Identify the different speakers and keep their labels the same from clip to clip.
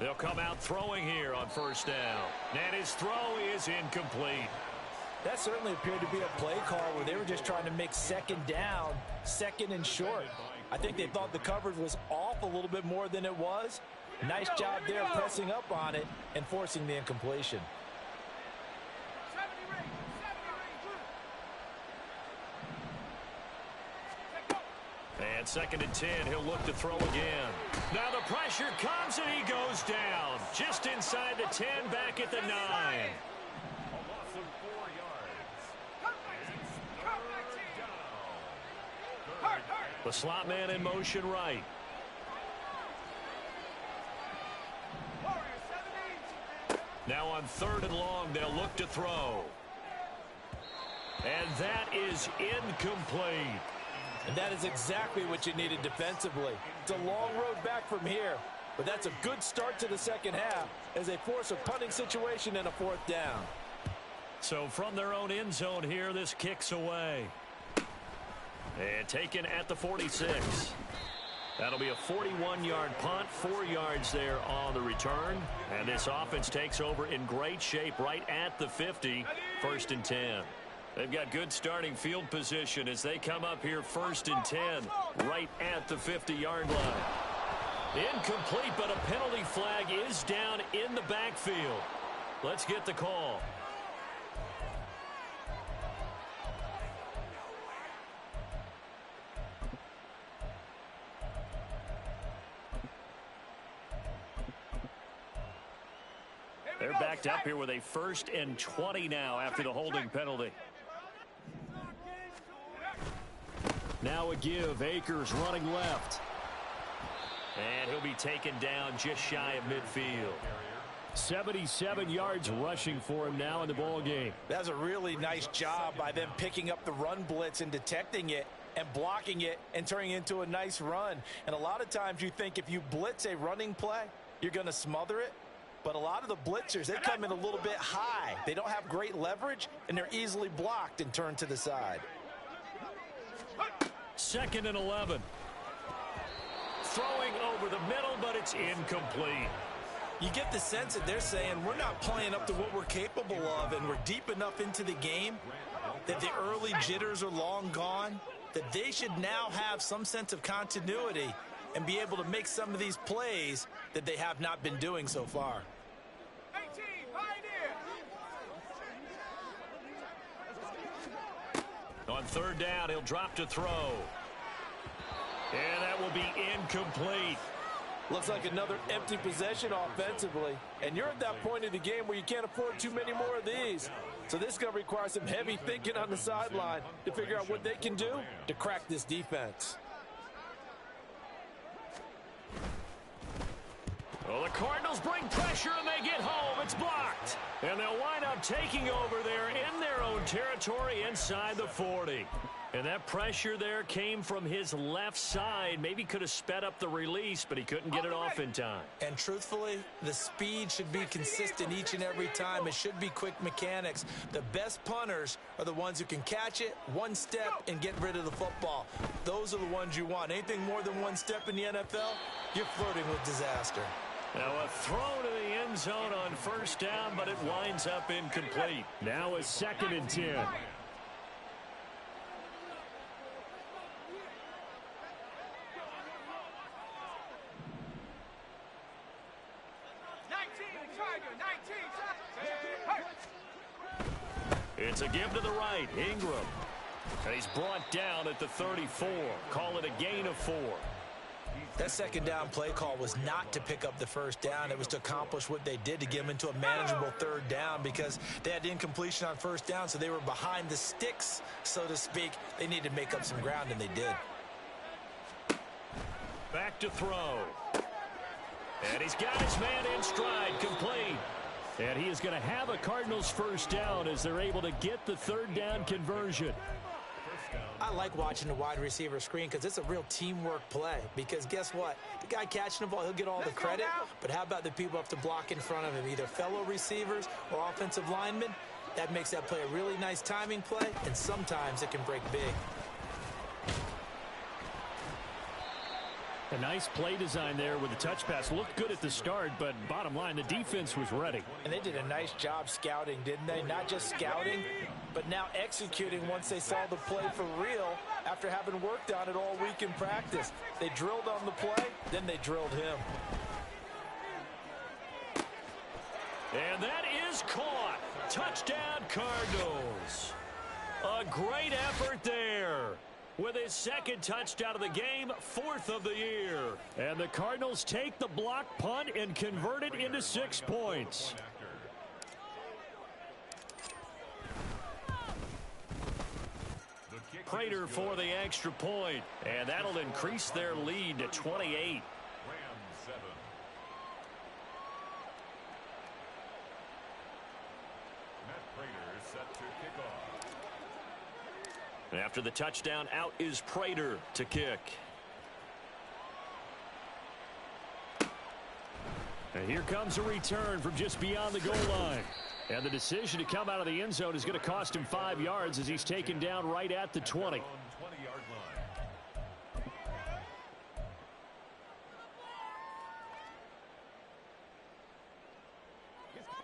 Speaker 1: They'll come out throwing here on first down. And his throw is incomplete.
Speaker 2: That certainly appeared to be a play call where they were just trying to make second down, second and short. I think they thought the coverage was off a little bit more than it was. Nice job there pressing up on it and forcing the incompletion.
Speaker 1: And second and 10, he'll look to throw again. Now the pressure comes and he goes down. Just inside the 10, back at the 9. The slot man in motion right. Now on third and long, they'll look to throw. And that is incomplete.
Speaker 2: And that is exactly what you needed defensively. It's a long road back from here, but that's a good start to the second half as they force a punting situation and a fourth down.
Speaker 1: So from their own end zone here, this kicks away. And taken at the 46. That'll be a 41-yard punt, 4 yards there on the return. And this offense takes over in great shape right at the 50, first and 10. They've got good starting field position as they come up here first and 10, right at the 50-yard line. Incomplete, but a penalty flag is down in the backfield. Let's get the call. They're backed up here with a 1st and 20 now after the holding penalty. Now a give. Akers running left. And he'll be taken down just shy of midfield. 77 yards rushing for him now in the ball game.
Speaker 2: That's a really nice job by them picking up the run blitz and detecting it and blocking it and turning it into a nice run. And a lot of times you think if you blitz a running play, you're going to smother it. But a lot of the blitzers, they come in a little bit high. They don't have great leverage, and they're easily blocked and turned to the side.
Speaker 1: 2nd and 11. Throwing over the middle, but it's incomplete.
Speaker 2: You get the sense that they're saying we're not playing up to what we're capable of, and we're deep enough into the game that the early jitters are long gone, that they should now have some sense of continuity and be able to make some of these plays that they have not been doing so far.
Speaker 1: On third down, he'll drop to throw. And that will be incomplete.
Speaker 2: Looks like another empty possession offensively. And you're at that point in the game where you can't afford too many more of these. So this is going to require some heavy thinking on the sideline to figure out what they can do to crack this defense.
Speaker 1: Well, the Cardinals bring pressure and they get home. It's blocked. And they'll wind up taking over there in their own territory inside the 40. And that pressure there came from his left side. Maybe could have sped up the release, but he couldn't get it off in time.
Speaker 2: And truthfully, the speed should be consistent each and every time. It should be quick mechanics. The best punters are the ones who can catch it, one step, and get rid of the football. Those are the ones you want. Anything more than one step in the NFL, you're flirting with disaster.
Speaker 1: Now a throw to the end zone on first down, but it winds up incomplete. Now a 2nd and 10. It's a give to the right, Ingram. And he's brought down at the 34. Call it a gain of 4.
Speaker 2: That second down play call was not to pick up the first down. It was to accomplish what they did to get them into a manageable third down because they had incompletion on first down, so they were behind the sticks, so to speak. They needed to make up some ground, and they did.
Speaker 1: Back to throw. And he's got his man in stride, complete. And he is going to have a Cardinals first down as they're able to get the third down conversion.
Speaker 2: I like watching the wide receiver screen because it's a real teamwork play. Because guess what? The guy catching the ball, he'll get all the credit. But how about the people have to block in front of him, either fellow receivers or offensive linemen? That makes that play a really nice timing play, and sometimes it can break big.
Speaker 1: A nice play design there with the touch pass. Looked good at the start, but bottom line, the defense was ready.
Speaker 2: And they did a nice job scouting, didn't they? Not just scouting, but now executing once they saw the play for real after having worked on it all week in practice. They drilled on the play, then they drilled him.
Speaker 1: And that is caught. Touchdown, Cardinals. A great effort there. With his second touchdown of the game, 4th of the year. And the Cardinals take the block punt and convert it into 6 points. Prater for the extra point. And that'll increase their lead to 28. After the touchdown, out is Prater to kick. And here comes a return from just beyond the goal line. And the decision to come out of the end zone is going to cost him 5 yards as he's taken down right at the 20.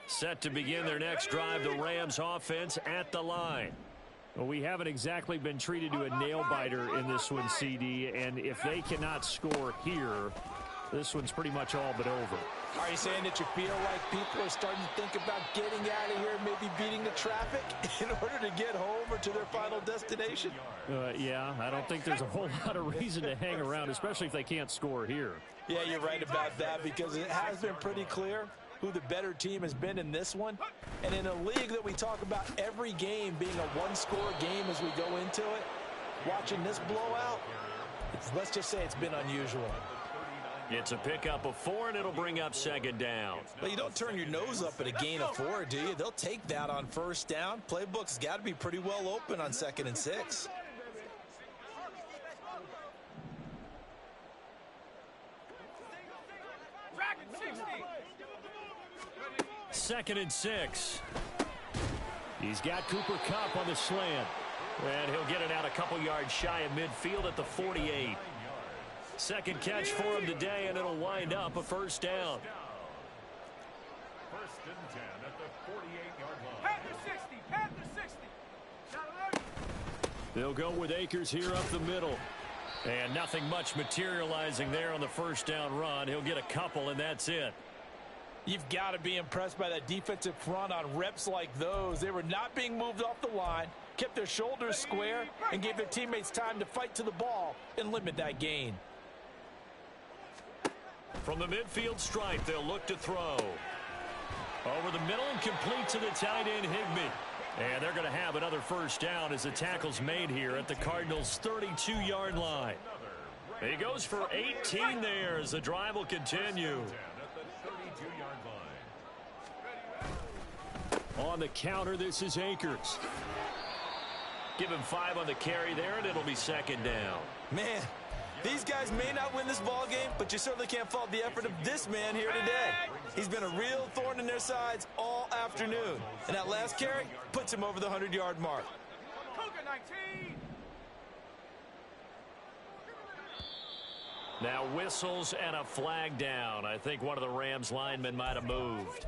Speaker 1: Set to begin their next drive, the Rams offense at the line. Well, we haven't exactly been treated to a nail-biter in this one, CD, and if they cannot score here, this one's pretty much all but over.
Speaker 2: Are you saying that you feel like people are starting to think about getting out of here, maybe beating the traffic in order to get home or to their final destination?
Speaker 1: Yeah, I don't think there's a whole lot of reason to hang around, especially if they can't score here.
Speaker 2: Yeah, you're right about that because it has been pretty clear who the better team has been in this one. And in a league that we talk about every game being a one-score game as we go into it, watching this blowout, let's just say it's been unusual.
Speaker 1: It's a pickup of 4, and it'll bring up 2nd down.
Speaker 2: Well, you don't turn your nose up at a gain of 4, do you? They'll take that on 1st down. Playbook's got to be pretty well open on 2nd and 6.
Speaker 1: Second and 6. He's got Cooper Kupp on the slant. And he'll get it out a couple yards shy of midfield at the 48. Second catch for him today, and it'll wind up a 1st down.
Speaker 3: 1st and 10 at the 48-yard line. Pat the 60.
Speaker 1: They'll go with Akers here up the middle. And nothing much materializing there on the 1st down run. He'll get a couple, and that's it.
Speaker 2: You've got to be impressed by that defensive front on reps like those. They were not being moved off the line, kept their shoulders square, and gave their teammates time to fight to the ball and limit that gain.
Speaker 1: From the midfield stripe, they'll look to throw. Over the middle and complete to the tight end, Higbee. And they're going to have another 1st down as the tackle's made here at the Cardinals' 32-yard line. He goes for 18 there as the drive will continue. On the counter, this is Akers. Give him 5 on the carry there, and it'll be 2nd down.
Speaker 2: Man, these guys may not win this ball game, but you certainly can't fault the effort of this man here today. He's been a real thorn in their sides all afternoon. And that last carry puts him over the 100-yard mark.
Speaker 1: Now whistles and a flag down. I think one of the Rams linemen might have moved.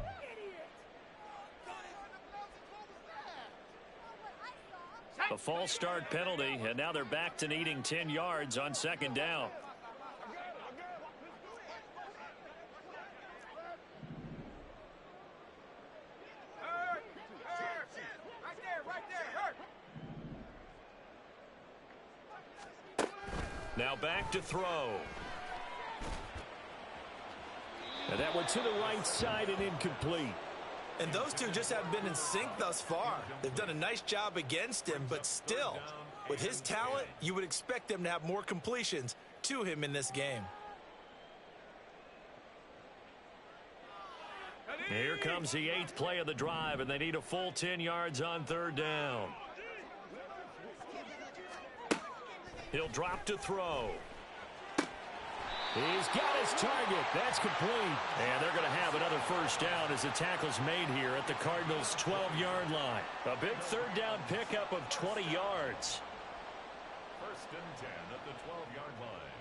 Speaker 1: A false start penalty, and now they're back to needing 10 yards on 2nd down. Now back to throw. And that one to the right side and incomplete.
Speaker 2: And those two just haven't been in sync thus far. They've done a nice job against him, but still, with his talent, you would expect them to have more completions to him in this game.
Speaker 1: Here comes the 8th play of the drive, and they need a full 10 yards on 3rd down. He'll drop to throw. He's got his target. That's complete. And they're going to have another 1st down as the tackle's made here at the Cardinals' 12-yard line. A big 3rd down pickup of 20 yards.
Speaker 3: 1st and 10 at the 12-yard line.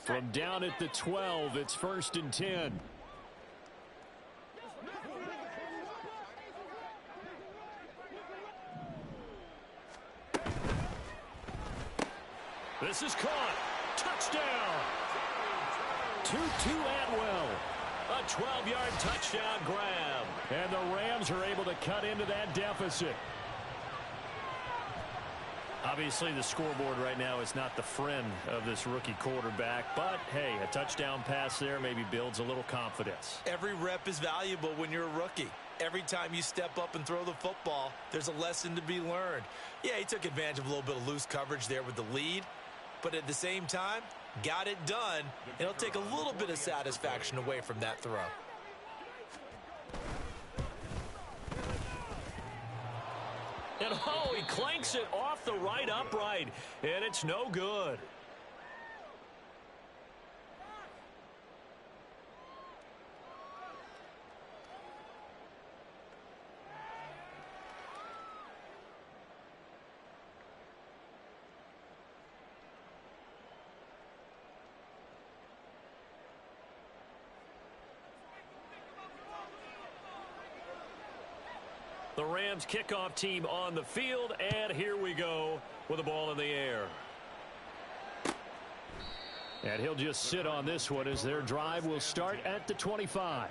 Speaker 1: From down at the 12, it's 1st and 10. This is caught. Touchdown. Tutu Atwell. A 12-yard touchdown grab. And the Rams are able to cut into that deficit. Obviously, the scoreboard right now is not the friend of this rookie quarterback. But, hey, a touchdown pass there maybe builds a little confidence.
Speaker 2: Every rep is valuable when you're a rookie. Every time you step up and throw the football, there's a lesson to be learned. Yeah, he took advantage of a little bit of loose coverage there with the lead. But at the same time, got it done. It'll take a little bit of satisfaction away from that throw.
Speaker 1: And oh, he clanks it off the right upright, and it's no good. The Rams kickoff team on the field, and here we go with the ball in the air. And he'll just sit on this one as their drive will start at the 25.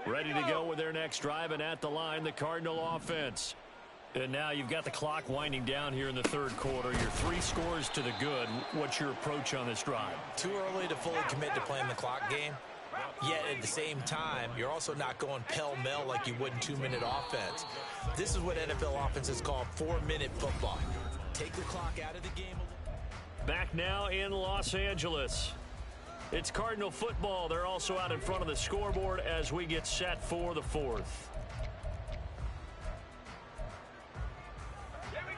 Speaker 1: Ready to go with their next drive, and at the line, the Cardinal offense. And now you've got the clock winding down here in the third quarter. You're 3 scores to the good. What's your approach on this drive?
Speaker 2: Too early to fully commit to playing the clock game. Yet at the same time, you're also not going pell-mell like you would in 2-minute offense. This is what NFL offenses call 4-minute football. Take the clock out of the game.
Speaker 1: Back now in Los Angeles. It's Cardinal football. They're also out in front of the scoreboard as we get set for the 4th.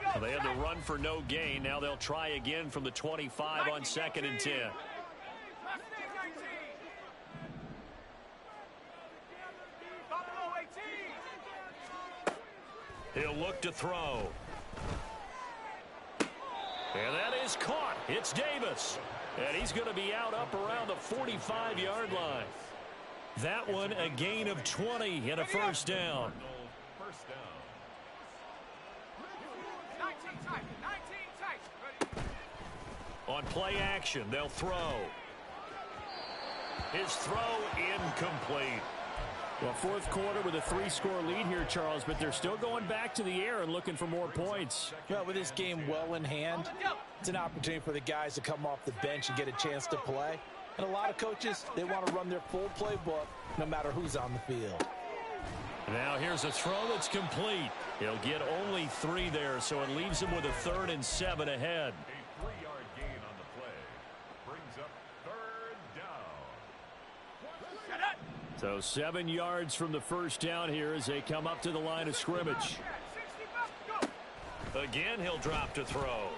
Speaker 1: Well, they had to run for no gain. Now they'll try again from the 25 on 2nd and 10. He'll look to throw. And that is caught. It's Davis. And he's going to be out up around the 45-yard line. That one a gain of 20 and a first down. On play action, they'll throw. His throw incomplete. Well, 4th quarter with a 3-score lead here, Charles, but they're still going back to the air and looking for more points.
Speaker 2: Well, with this game well in hand, it's an opportunity for the guys to come off the bench and get a chance to play. And a lot of coaches, they want to run their full playbook no matter who's on the field.
Speaker 1: Now here's a throw that's complete. He'll get only 3 there, so it leaves him with a 3rd and 7 ahead.
Speaker 3: A 3-yard gain on the play brings up 3rd down.
Speaker 1: So 7 yards from the first down here as they come up to the line of scrimmage. Again, he'll drop to throw.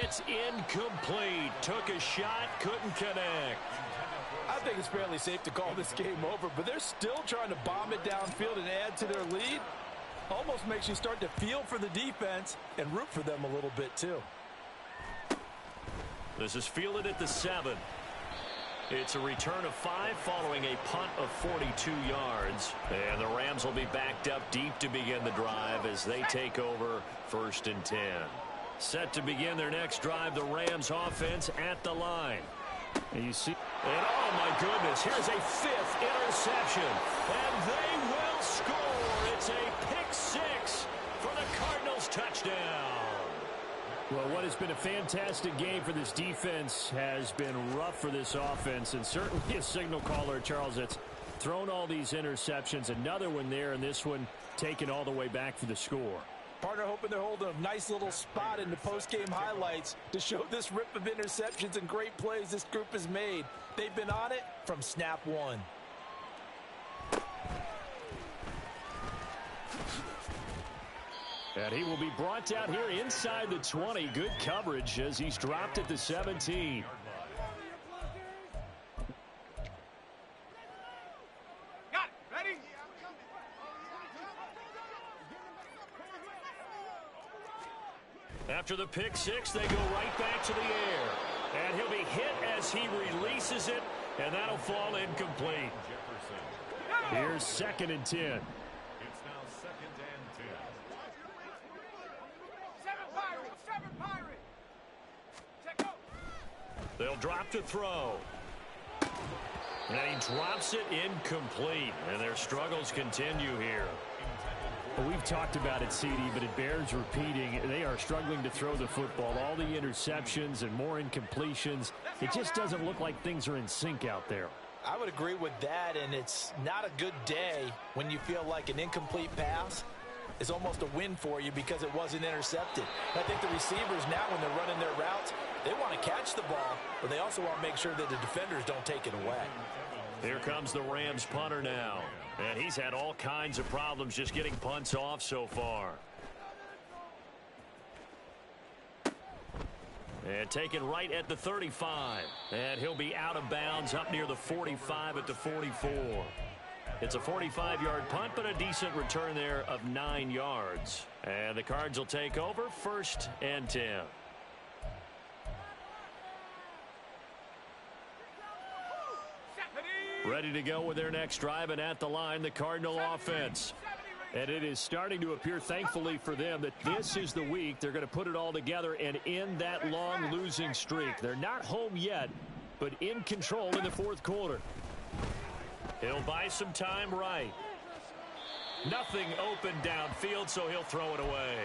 Speaker 1: It's incomplete. Took a shot, couldn't connect.
Speaker 2: I think it's fairly safe to call this game over, but they're still trying to bomb it downfield and add to their lead. Almost makes you start to feel for the defense and root for them a little bit too.
Speaker 1: This is fielded at the 7. It's a return of 5 following a punt of 42 yards. And the Rams will be backed up deep to begin the drive as they take over 1st and 10. Set to begin their next drive, the Rams offense at the line. And you see, and oh my goodness, here's a 5th interception. And they will score. It's a pick 6 for the Cardinals touchdown. Well, what has been a fantastic game for this defense has been rough for this offense, and certainly a signal caller, Charles, that's thrown all these interceptions. Another one there, and this one taken all the way back for the score.
Speaker 2: Partner hoping they're holding a nice little spot in the post-game highlights to show this rip of interceptions and great plays this group has made. They've been on it from snap one.
Speaker 1: And he will be brought down here inside the 20. Good coverage as he's dropped at the 17.
Speaker 3: Got it. Ready?
Speaker 1: After the pick six, they go right back to the air. And he'll be hit as he releases it, and that'll fall incomplete. Here's 2nd and 10.
Speaker 3: It's now 2nd and 10. 7 Pirates. Check out.
Speaker 1: They'll drop to throw. And he drops it incomplete. And their struggles continue here.
Speaker 4: Well, we've talked about it, CD, but it bears repeating. They are struggling to throw the football. All the interceptions and more incompletions. It just doesn't look like things are in sync out there.
Speaker 2: I would agree with that, and it's not a good day when you feel like an incomplete pass is almost a win for you because it wasn't intercepted. And I think the receivers now, when they're running their routes, they want to catch the ball, but they also want to make sure that the defenders don't take it away.
Speaker 1: Here comes the Rams punter now. And he's had all kinds of problems just getting punts off so far. And taken right at the 35. And he'll be out of bounds up near the 45 at the 44. It's a 45-yard punt, but a decent return there of 9 yards. And the Cards will take over 1st and 10. Ready to go with their next drive, and at the line, the Cardinal offense.
Speaker 4: And it is starting to appear, thankfully for them, that this is the week they're going to put it all together and end that long losing streak. They're not home yet, but in control in the 4th quarter.
Speaker 1: He'll buy some time right. Nothing open downfield, so he'll throw it away.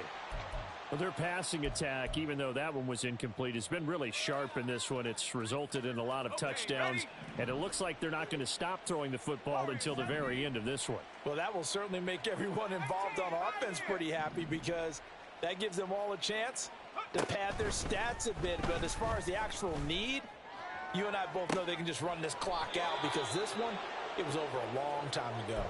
Speaker 4: Well, their passing attack, even though that one was incomplete, has been really sharp in this one. It's resulted in a lot of touchdowns, and it looks like they're not going to stop throwing the football until the very end of this one.
Speaker 2: Well, that will certainly make everyone involved on offense pretty happy because that gives them all a chance to pad their stats a bit. But as far as the actual need, you and I both know they can just run this clock out because this one, it was over a long time ago.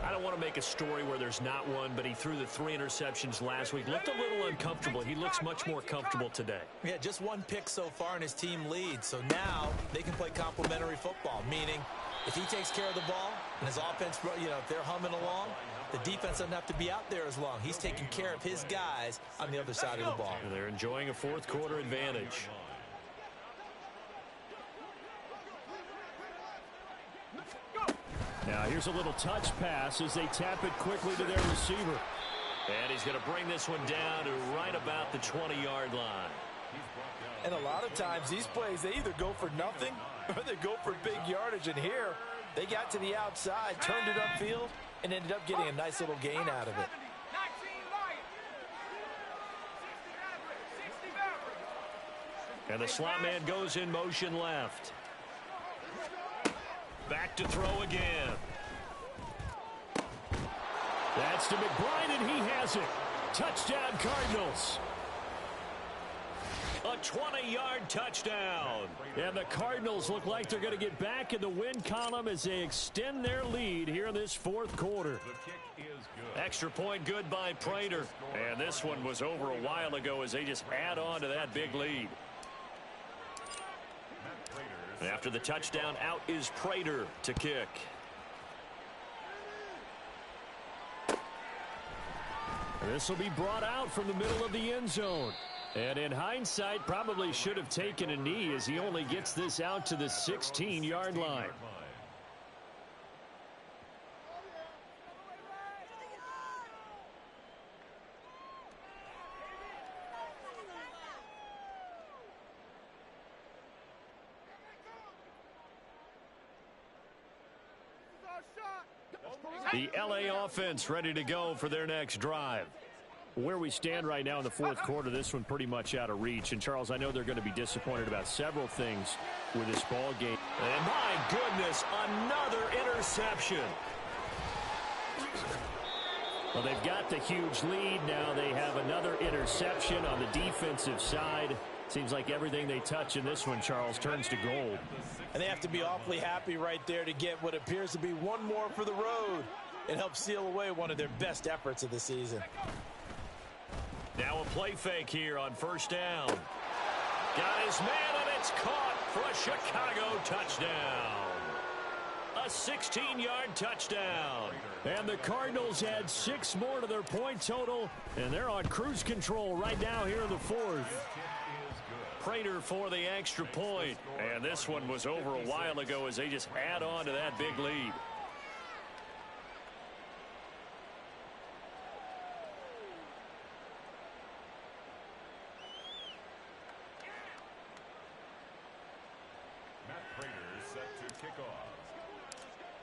Speaker 1: I don't want to make a story where there's not one, but he threw the 3 interceptions last week. Looked a little uncomfortable. He looks much more comfortable today.
Speaker 2: Yeah, just 1 pick so far and his team leads. So now they can play complementary football, meaning if he takes care of the ball and his offense, if they're humming along, the defense doesn't have to be out there as long. He's taking care of his guys on the other side of the ball.
Speaker 1: And they're enjoying a 4th quarter advantage.
Speaker 4: Now here's a little touch pass as they tap it quickly to their receiver.
Speaker 1: And he's going to bring this one down to right about the 20-yard line.
Speaker 2: And a lot of times these plays, they either go for nothing or they go for big yardage. And here, they got to the outside, turned it upfield, and ended up getting a nice little gain out of it.
Speaker 1: And the slot man goes in motion left. Back to throw again.
Speaker 4: That's to McBride, and he has it. Touchdown, Cardinals.
Speaker 1: A 20-yard touchdown.
Speaker 4: And the Cardinals look like they're going to get back in the win column as they extend their lead here in this 4th quarter.
Speaker 1: Extra point good by Prater. And this one was over a while ago as they just add on to that big lead. After the touchdown, out is Prater to kick.
Speaker 4: This will be brought out from the middle of the end zone. And in hindsight, probably should have taken a knee as he only gets this out to the 16-yard line.
Speaker 1: The LA offense ready to go for their next drive.
Speaker 4: Where we stand right now in the 4th quarter, this one pretty much out of reach. And, Charles, I know they're going to be disappointed about several things with this ball game.
Speaker 1: And, my goodness, another interception.
Speaker 4: Well, they've got the huge lead. Now they have another interception on the defensive side. Seems like everything they touch in this one, Charles, turns to gold.
Speaker 2: And they have to be awfully happy right there to get what appears to be one more for the road. It helps seal away one of their best efforts of the season.
Speaker 1: Now a play fake here on first down. Got his man, and it's caught for a Chicago touchdown. A 16-yard touchdown. And the Cardinals add 6 more to their point total, and they're on cruise control right now here in the fourth. Prater for the extra point. And this one was over a while ago as they just add on to that big lead.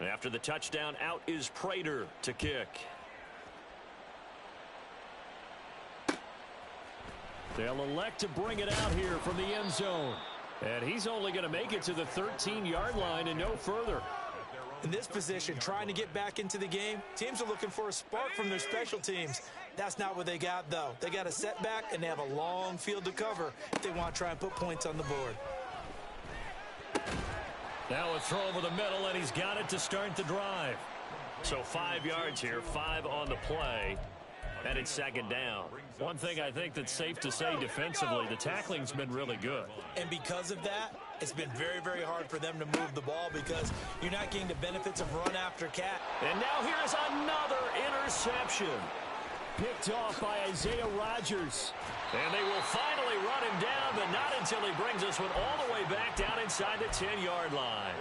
Speaker 1: After the touchdown, out is Prater to kick. They'll elect to bring it out here from the end zone. And he's only going to make it to the 13-yard line and no further.
Speaker 2: In this position, trying to get back into the game, teams are looking for a spark from their special teams. That's not what they got, though. They got a setback, and they have a long field to cover if they want to try and put points on the board.
Speaker 1: Now a throw over the middle, and he's got it to start the drive. So 5 yards here, 5 on the play, and it's second down. One thing I think that's safe to say defensively, the tackling's been really good.
Speaker 2: And because of that, it's been very, very hard for them to move the ball because you're not getting the benefits of run after cat.
Speaker 1: And now here's another interception.
Speaker 4: Picked off by Isaiah Rodgers.
Speaker 1: And they will finally run him down, but not until he brings this one all the way back down inside the 10-yard line.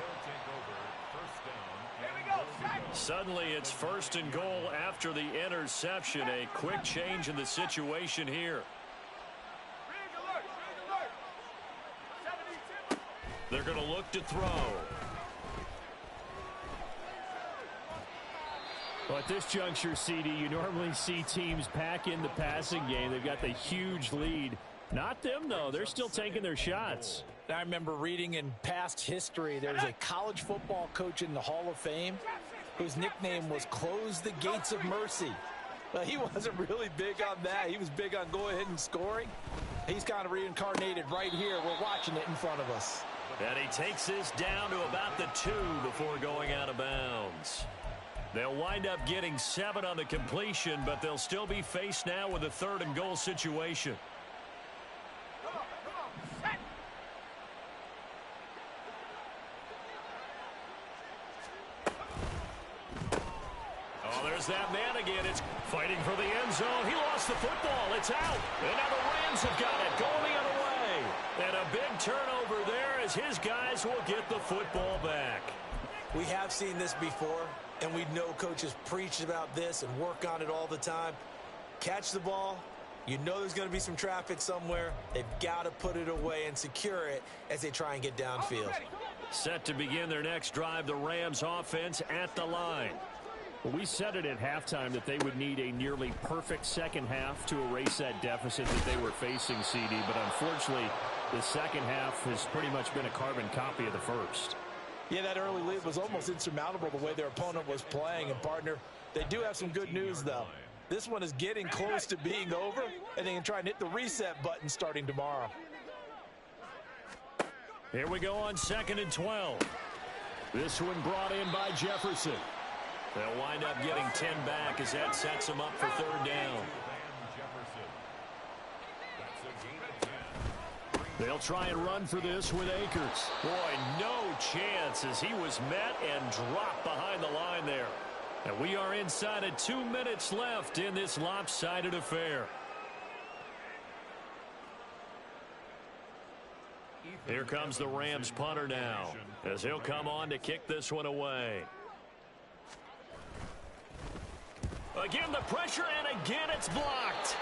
Speaker 1: Suddenly it's first and goal after the interception. A quick change in the situation here. They're going to look to throw.
Speaker 4: Well, at this juncture, CD, you normally see teams pack in the passing game. They've got the huge lead. Not them, though. They're still taking their shots.
Speaker 2: I remember reading in past history, there was a college football coach in the Hall of Fame whose nickname was Close the Gates of Mercy. Well, he wasn't really big on that. He was big on go ahead and scoring. He's kind of reincarnated right here. We're watching it in front of us.
Speaker 1: And he takes this down to about the 2 before going out of bounds. They'll wind up getting 7 on the completion, but they'll still be faced now with a 3rd and goal situation. Oh, there's that man again. It's fighting for the end zone. He lost the football. It's out. And now the Rams have got it. Going the other way. And a big turnover there as his guys will get the football back.
Speaker 2: We have seen this before, and we know coaches preach about this and work on it all the time. Catch the ball. You know there's going to be some traffic somewhere. They've got to put it away and secure it as they try and get downfield.
Speaker 1: Set to begin their next drive, the Rams offense at the line.
Speaker 4: Well, we said it at halftime that they would need a nearly perfect second half to erase that deficit that they were facing, CD. But unfortunately, the second half has pretty much been a carbon copy of the first.
Speaker 2: Yeah, that early lead was almost insurmountable the way their opponent was playing. And, partner, they do have some good news, though. This one is getting close to being over, and they can try and hit the reset button starting tomorrow.
Speaker 1: Here we go on 2nd and 12.
Speaker 4: This one brought in by Jefferson.
Speaker 1: They'll wind up getting 10 back as that sets them up for 3rd down.
Speaker 4: They'll try and run for this with Akers.
Speaker 1: Boy, no chance as he was met and dropped behind the line there. And we are inside of 2 minutes left in this lopsided affair. Here comes the Rams punter now as he'll come on to kick this one away. Again, the pressure, and again it's blocked.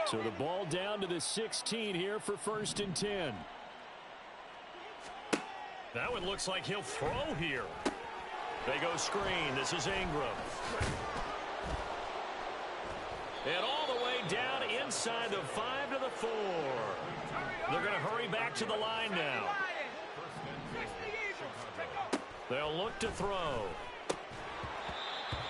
Speaker 4: So the ball down to the 16 here for 1st and 10.
Speaker 1: That one looks like he'll throw here. They go screen. This is Ingram. And all the way down inside the 5 to the 4. They're going to hurry back to the line now. They'll look to throw.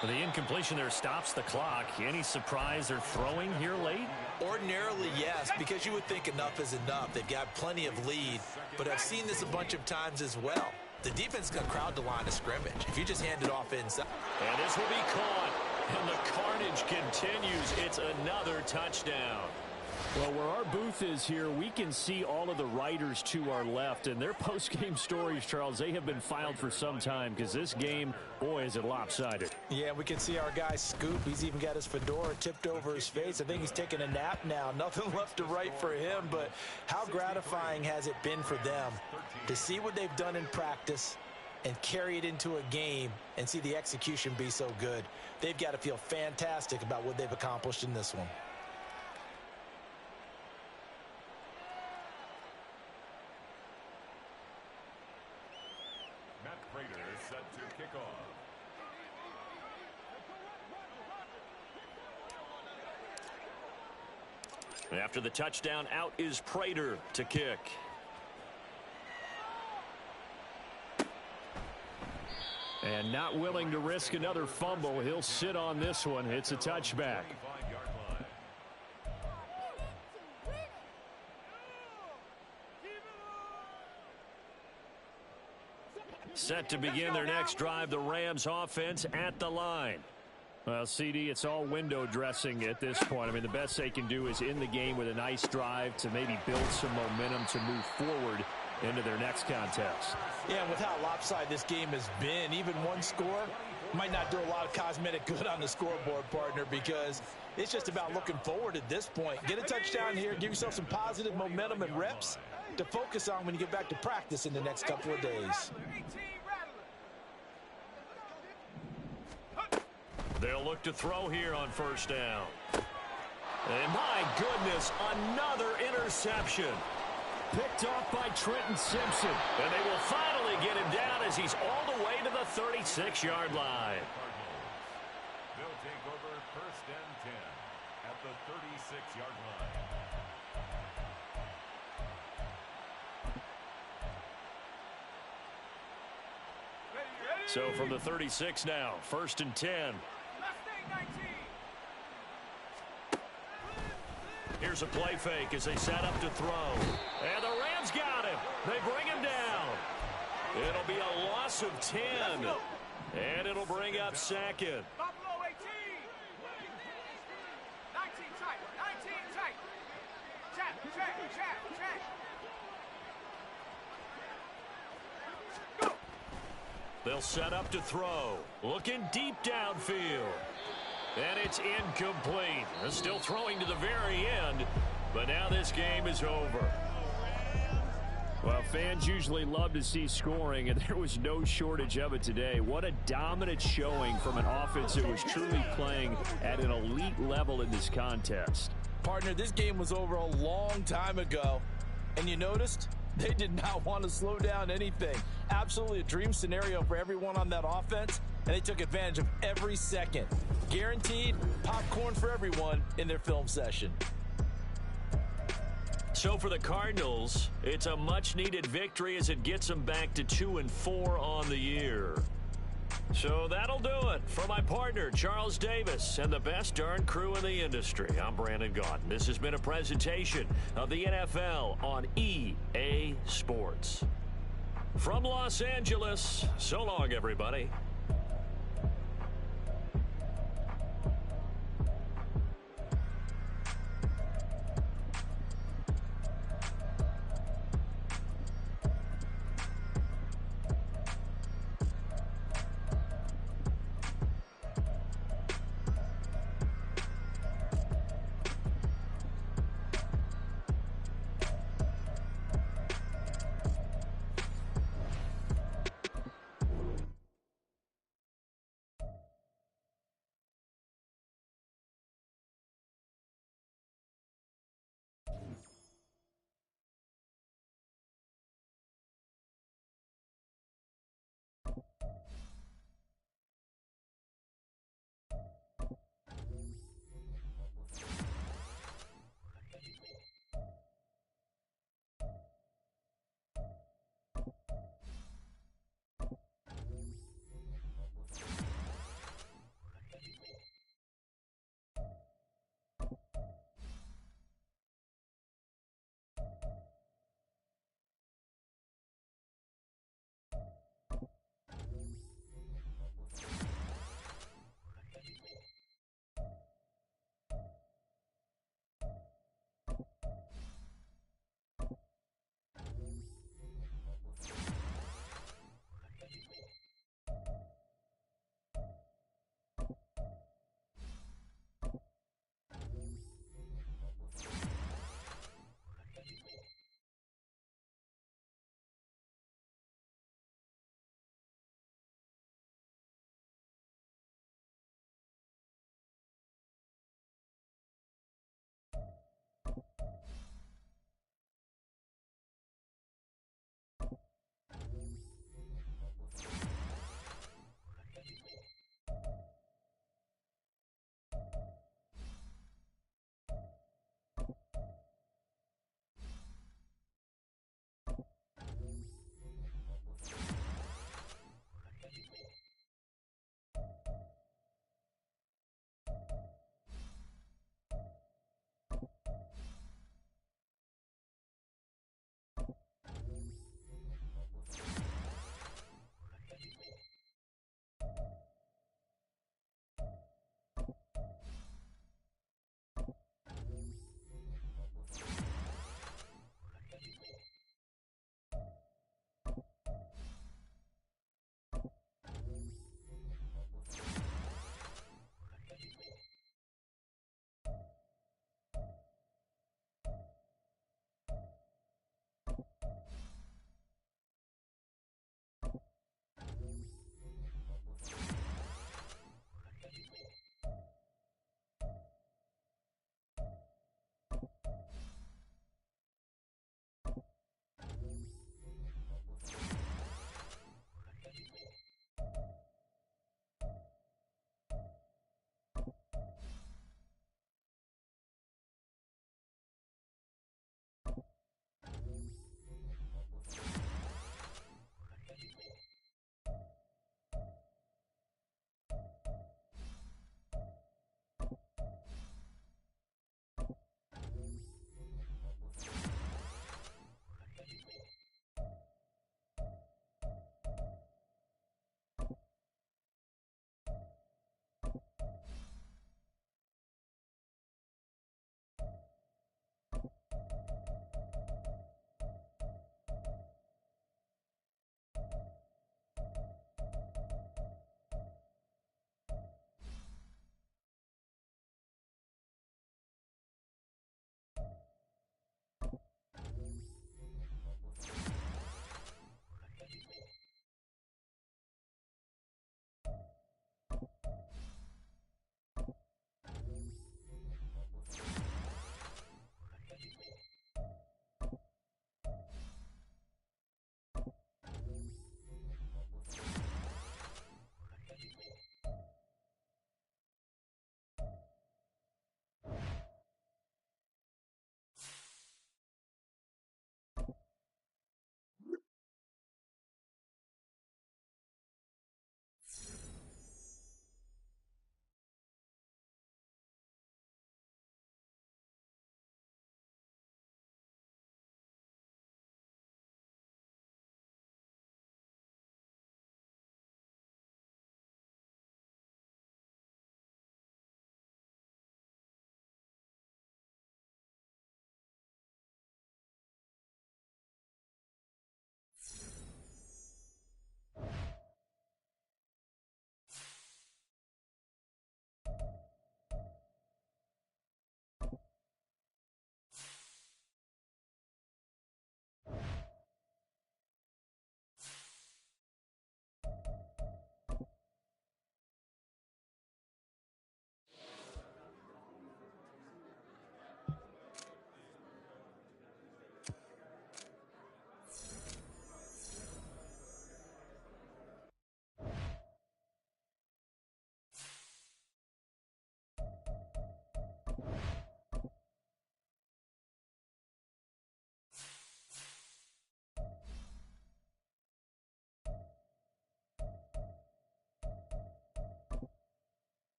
Speaker 1: The incompletion there stops the clock. Any surprise they're throwing here late?
Speaker 2: Ordinarily, yes, because you would think enough is enough. They've got plenty of lead, but I've seen this a bunch of times as well. The defense is going to crowd the line of scrimmage. If you just hand it off inside.
Speaker 1: And this will be caught. And the carnage continues. It's another touchdown.
Speaker 4: Well, where our booth is here, we can see all of the writers to our left. And their post-game stories, Charles, they have been filed for some time because this game, boy, is it lopsided.
Speaker 2: Yeah, we can see our guy Scoop. He's even got his fedora tipped over his face. I think he's taking a nap now. Nothing left to write for him, but how gratifying has it been for them to see what they've done in practice and carry it into a game and see the execution be so good. They've got to feel fantastic about what they've accomplished in this one.
Speaker 3: Set to kick off.
Speaker 1: After the touchdown, out is Prater to kick.
Speaker 4: And not willing to risk another fumble. He'll sit on this one. It's a touchback.
Speaker 1: Set to begin their next drive, the Rams offense at the line.
Speaker 4: Well, CD, it's all window dressing at this point. I mean, the best they can do is in the game with a nice drive to maybe build some momentum to move forward into their next contest.
Speaker 2: Yeah, and with how lopsided this game has been, even one score might not do a lot of cosmetic good on the scoreboard, partner, because it's just about looking forward at this point. Get a touchdown here, give yourself some positive momentum and reps to focus on when you get back to practice in the next couple of days.
Speaker 1: They'll look to throw here on first down. And my goodness, another interception.
Speaker 4: Picked off by Trenton Simpson.
Speaker 1: And they will finally get him down as he's all the way to the 36-yard line.
Speaker 3: They'll take over first and 10 at the 36-yard line.
Speaker 1: So from the 36 now, first and 10. Here's a play fake as they set up to throw. And the Rams got him. They bring him down. It'll be a loss of 10. And it'll bring up second.
Speaker 3: Buffalo 18. 19 tight. 19 tight. Check. Go.
Speaker 1: They'll set up to throw. Looking deep downfield. And it's incomplete. They're still throwing to the very end, but now this game is over.
Speaker 4: Well, fans usually love to see scoring, and there was no shortage of it today. What a dominant showing from an offense that was truly playing at an elite level in this contest.
Speaker 2: Partner, this game was over a long time ago, and you noticed they did not want to slow down anything. Absolutely a dream scenario for everyone on that offense, and they took advantage of every second. Guaranteed popcorn for everyone in their film session.
Speaker 1: So for the Cardinals, it's a much-needed victory as it gets them back to 2-4 on the year. So that'll do it. For my partner, Charles Davis, and the best darn crew in the industry, I'm Brandon Gaudin. This has been a presentation of the NFL on EA Sports. From Los Angeles, so long, everybody.